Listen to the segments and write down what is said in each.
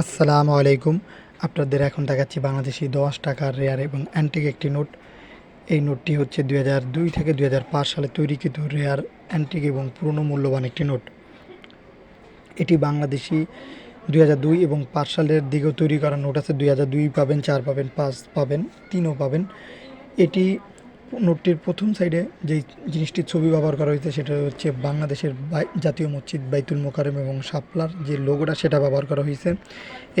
আসসালামু আলাইকুম। আপনাদের এখন দেখাচ্ছি বাংলাদেশী ১০ টাকার রেয়ার এবং অ্যান্টিক একটি নোট। এই নোটটি হচ্ছে ২০০২ থেকে ২০০৫ সালে তৈরিকৃত রেয়ার, অ্যান্টিক এবং পুরনো মূল্যবান একটি নোট। এটি বাংলাদেশী ২০০২ এবং ৫ সালের দিকেও তৈরি করা নোট আছে। ২০০২ পাবেন, ৪ পাবেন, ৫ পাবেন, ৩ও পাবেন। এটি নোটটির প্রথম সাইডে যেই জিনিসটির ছবি ব্যবহার করা হয়েছে সেটা হচ্ছে বাংলাদেশের জাতীয় মসজিদ বাইতুল মোকাররম এবং শাপলার যে লোগোটা সেটা ব্যবহার করা হয়েছে।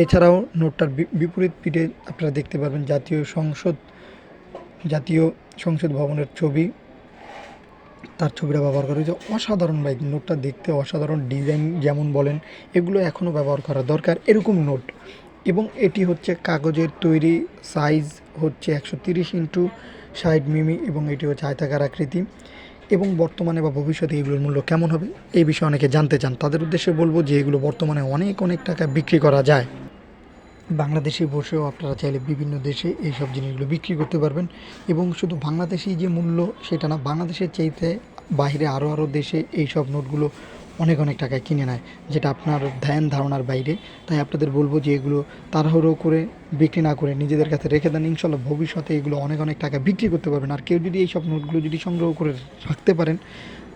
এছাড়াও নোটটার বিপরীত পিঠে আপনারা দেখতে পারবেন জাতীয় সংসদ ভবনের ছবি, তার ছবিটা ব্যবহার করা হয়েছে। অসাধারণ ভাই, নোটটা দেখতে অসাধারণ, ডিজাইন যেমন বলেন এগুলো এখনও ব্যবহার করা দরকার এরকম নোট। এবং এটি হচ্ছে কাগজের তৈরি, সাইজ হচ্ছে ১৩০x৬০ মিমি এবং এটি হচ্ছে আয়তাকার আকৃতি। এবং বর্তমানে বা ভবিষ্যতে এগুলোর মূল্য কেমন হবে এই বিষয়ে অনেকে জানতে চান, তাদের উদ্দেশ্যে বলবো যে এগুলো বর্তমানে অনেক অনেক টাকা বিক্রি করা যায়। বাংলাদেশে বসেও আপনারা চাইলে বিভিন্ন দেশে এইসব জিনিসগুলো বিক্রি করতে পারবেন। এবং শুধু বাংলাদেশি যে মূল্য সেটা না, বাংলাদেশের চাইতে বাইরে আরও দেশে এইসব নোটগুলো অনেক অনেক টাকায় কিনে নেয়, যেটা আপনার ধ্যান ধারণার বাইরে। তাই আপনাদের বলবো যে এগুলো তাড়াহুড়ো করে বিক্রি না করে নিজেদের কাছে রেখে দেন। ইনশাল্লাহ ভবিষ্যতে এগুলো অনেক অনেক টাকা বিক্রি করতে পারবেন। আর কেউ যদি এইসব নোটগুলো যদি সংগ্রহ করে রাখতে পারেন,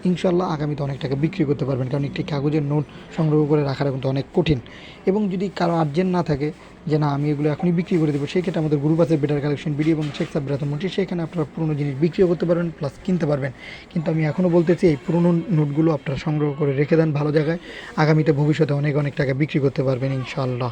ইনশাল্লাহ আগামীতে অনেক টাকা বিক্রি করতে পারবেন। কারণ একটি কাগজের নোট সংগ্রহ করে রাখাটা কিন্তু অনেক কঠিন। এবং যদি কারো আর্জেন্ট না থাকে যে না আমি এগুলো এখনই বিক্রি করে দেবো, সেই ক্ষেত্রে আমাদের গ্রুপ আছে বেটার কালেকশন বিডি এবং শেখ সাব্বির রহমান মুন্সি, সেখানে আপনারা পুরনো জিনিস বিক্রিও করতে পারবেন প্লাস কিনতে পারবেন। কিন্তু আমি এখনও বলতেছি এই পুরনো নোটগুলো আপনারা সংগ্রহ করে রেখে দেন ভালো জায়গায়, আগামীতে ভবিষ্যতে অনেক অনেক টাকা বিক্রি করতে পারবেন ইনশাআল্লাহ।